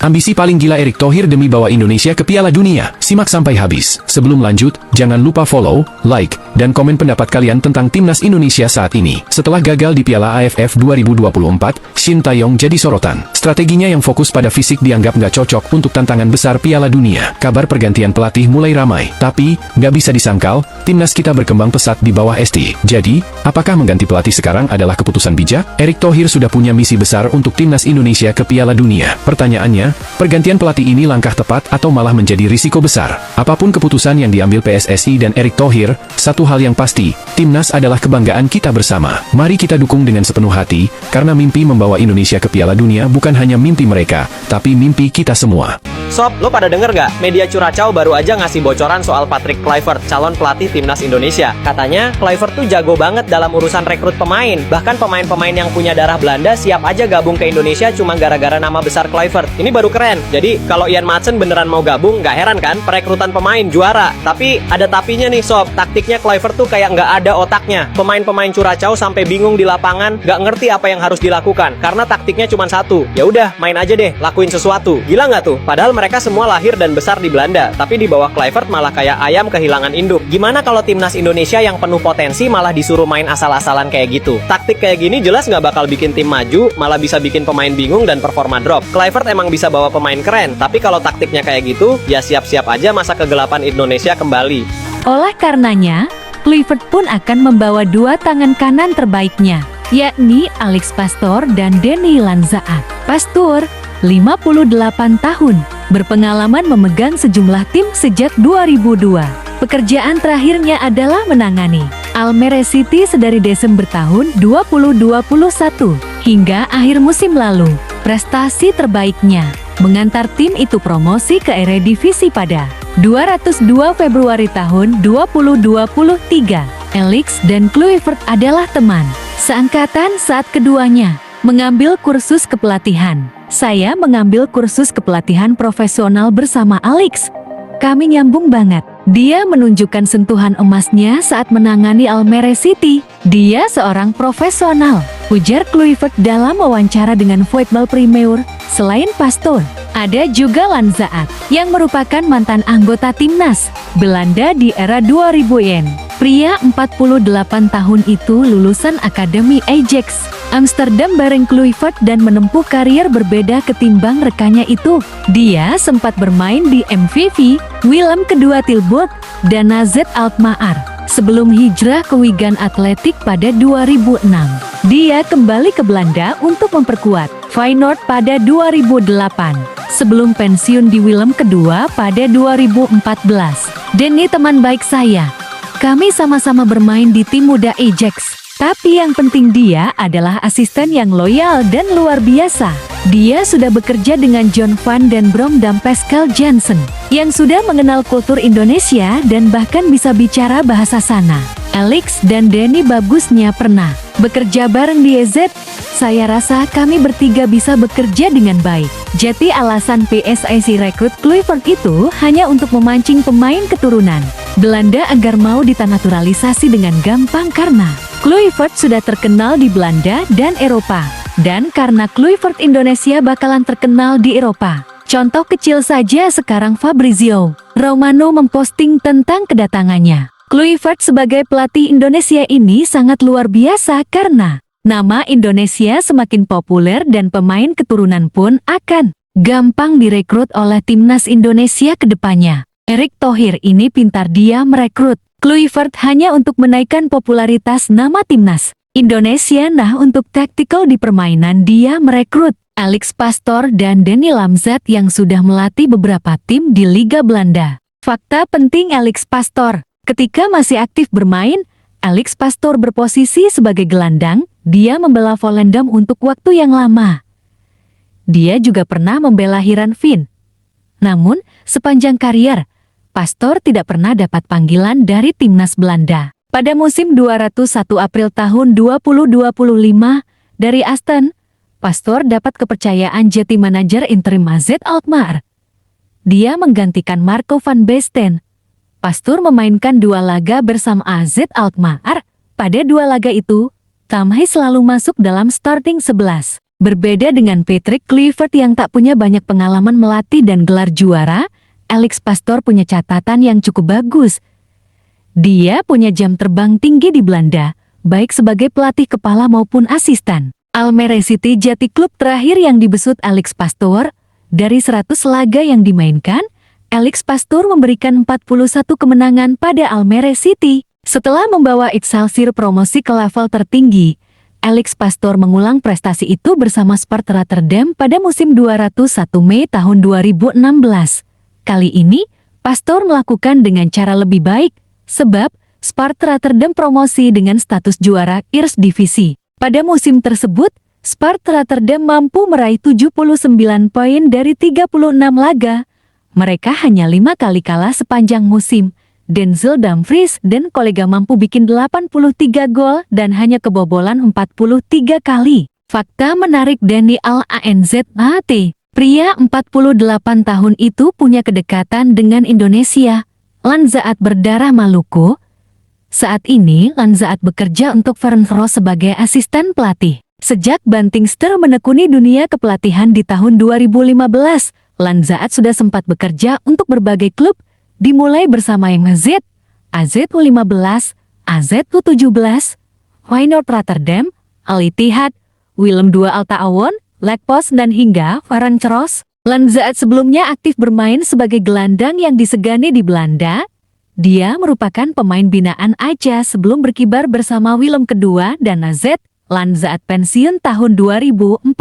Ambisi paling gila Erick Thohir demi bawa Indonesia ke Piala Dunia. Simak sampai habis. Sebelum lanjut, jangan lupa follow, like, dan komen pendapat kalian tentang timnas Indonesia saat ini. Setelah gagal di Piala AFF 2024, Shin Tae-yong jadi sorotan. Strateginya yang fokus pada fisik dianggap nggak cocok untuk tantangan besar Piala Dunia. Kabar pergantian pelatih mulai ramai. Tapi, nggak bisa disangkal, timnas kita berkembang pesat di bawah ST. Jadi, apakah mengganti pelatih sekarang adalah keputusan bijak? Erick Thohir sudah punya misi besar untuk timnas Indonesia ke Piala Dunia. Pertanyaannya, pergantian pelatih ini langkah tepat atau malah menjadi risiko besar? Apapun keputusan yang diambil PSSI dan Erick Thohir, satu hal yang pasti, timnas adalah kebanggaan kita bersama. Mari kita dukung dengan sepenuh hati, karena mimpi membawa Indonesia ke Piala Dunia bukan hanya mimpi mereka, tapi mimpi kita semua. Sob, lo pada denger gak? Media Curacao baru aja ngasih bocoran soal Patrick Kluivert, calon pelatih timnas Indonesia. Katanya, Kluivert tuh jago banget dalam urusan rekrut pemain. Bahkan pemain-pemain yang punya darah Belanda siap aja gabung ke Indonesia cuma gara-gara nama besar Kluivert. Ini baru keren. Jadi, kalau Ian Maatsen beneran mau gabung, gak heran kan? Perekrutan pemain juara. Tapi, ada tapinya nih Sob. Taktiknya Kluivert tuh kayak nggak ada otaknya. Pemain-pemain Curacao sampai bingung di lapangan, gak ngerti apa yang harus dilakukan. Karena taktiknya cuma satu. Ya udah, main aja deh, lakuin sesuatu. Gila nggak tuh? Padahal mereka semua lahir dan besar di Belanda, tapi di bawah Kluivert malah kayak ayam kehilangan induk. Gimana kalau timnas Indonesia yang penuh potensi malah disuruh main asal-asalan kayak gitu? Taktik kayak gini jelas nggak bakal bikin tim maju, malah bisa bikin pemain bingung dan performa drop. Kluivert emang bisa bawa pemain keren, tapi kalau taktiknya kayak gitu, ya siap-siap aja masa kegelapan Indonesia kembali. Oleh karenanya, Kluivert pun akan membawa dua tangan kanan terbaiknya, yakni Alex Pastoor dan Denny Lanzaat. Pastoor, 58 tahun, berpengalaman memegang sejumlah tim sejak 2002. Pekerjaan terakhirnya adalah menangani Almere City sedari Desember tahun 2021 hingga akhir musim lalu. Prestasi terbaiknya mengantar tim itu promosi ke Eredivisie pada 202 Februari tahun 2023. Alex dan Kluivert adalah teman seangkatan saat keduanya mengambil kursus kepelatihan. Saya mengambil kursus kepelatihan profesional bersama Alex. Kami nyambung banget. Dia menunjukkan sentuhan emasnya saat menangani Almere City. Dia seorang profesional, ujar Kluivert dalam wawancara dengan Voetbal Premier. Selain Pastoor, ada juga Lanzaat, yang merupakan mantan anggota timnas Belanda di era 2000-an. Pria 48 tahun itu lulusan Akademi Ajax Amsterdam bareng Kluivert dan menempuh karier berbeda ketimbang rekannya itu. Dia sempat bermain di MVV, Willem II Tilburg, dan AZ Alkmaar sebelum hijrah ke Wigan Athletic pada 2006. Dia kembali ke Belanda untuk memperkuat Feyenoord pada 2008 sebelum pensiun di Willem II pada 2014. Denny teman baik saya. Kami sama-sama bermain di tim muda Ajax. Tapi yang penting dia adalah asisten yang loyal dan luar biasa. Dia sudah bekerja dengan John van den Brom dan Pascal Jansen, yang sudah mengenal kultur Indonesia dan bahkan bisa bicara bahasa sana. Alex dan Denny bagusnya pernah bekerja bareng di EZ. Saya rasa kami bertiga bisa bekerja dengan baik. Jadi alasan PSSI rekrut Kluivert itu hanya untuk memancing pemain keturunan Belanda agar mau ditanaturalisasi dengan gampang karena Kluivert sudah terkenal di Belanda dan Eropa. Dan karena Kluivert Indonesia bakalan terkenal di Eropa. Contoh kecil saja sekarang Fabrizio Romano memposting tentang kedatangannya. Kluivert sebagai pelatih Indonesia ini sangat luar biasa karena nama Indonesia semakin populer dan pemain keturunan pun akan gampang direkrut oleh timnas Indonesia ke depannya. Erick Thohir ini pintar, dia merekrut Kluivert hanya untuk menaikkan popularitas nama timnas Indonesia. Nah, untuk taktikal di permainan dia merekrut Alex Pastoor dan Denny Lanzaat yang sudah melatih beberapa tim di Liga Belanda. Fakta penting Alex Pastoor, ketika masih aktif bermain, Alex Pastoor berposisi sebagai gelandang. Dia membela Volendam untuk waktu yang lama. Dia juga pernah membela Heerenveen. Namun, sepanjang karier, Pastoor tidak pernah dapat panggilan dari timnas Belanda. Pada musim 201 April tahun 2025, dari Aston, Pastoor dapat kepercayaan jadi manajer interim AZ Alkmaar. Dia menggantikan Marco van Basten. Pastoor memainkan 2 laga bersama AZ Alkmaar. Pada 2 laga itu, Tamhay selalu masuk dalam starting 11. Berbeda dengan Patrick Kluivert yang tak punya banyak pengalaman melatih dan gelar juara, Alex Pastoor punya catatan yang cukup bagus. Dia punya jam terbang tinggi di Belanda, baik sebagai pelatih kepala maupun asisten. Almere City Jati klub terakhir yang dibesut Alex Pastoor. Dari 100 laga yang dimainkan, Alex Pastoor memberikan 41 kemenangan pada Almere City. Setelah membawa Excelsior promosi ke level tertinggi, Alex Pastoor mengulang prestasi itu bersama Sparta Rotterdam pada musim 201 Mei tahun 2016. Kali ini, Pastoor melakukan dengan cara lebih baik, sebab Sparta Rotterdam promosi dengan status juara Eerste Divisi. Pada musim tersebut, Sparta Rotterdam mampu meraih 79 poin dari 36 laga. Mereka hanya 5 kali kalah sepanjang musim. Denzel Dumfries dan kolega mampu bikin 83 gol dan hanya kebobolan 43 kali. Fakta menarik Dani Lanzat, pria 48 tahun itu punya kedekatan dengan Indonesia. Lanzaat berdarah Maluku. Saat ini Lanzaat bekerja untuk Ferencváros sebagai asisten pelatih. Sejak Bantingster menekuni dunia kepelatihan di tahun 2015, Lanzaat sudah sempat bekerja untuk berbagai klub, dimulai bersama MZ, AZ-U15, AZ-U17, Feyenoord Rotterdam, Al Ittihad, Willem II Alta Awan, Lek Pos dan hingga Ferencváros. Lanzaat sebelumnya aktif bermain sebagai gelandang yang disegani di Belanda. Dia merupakan pemain binaan AJA sebelum berkibar bersama Willem II dan AZ. Lanzaat pensiun tahun 2014.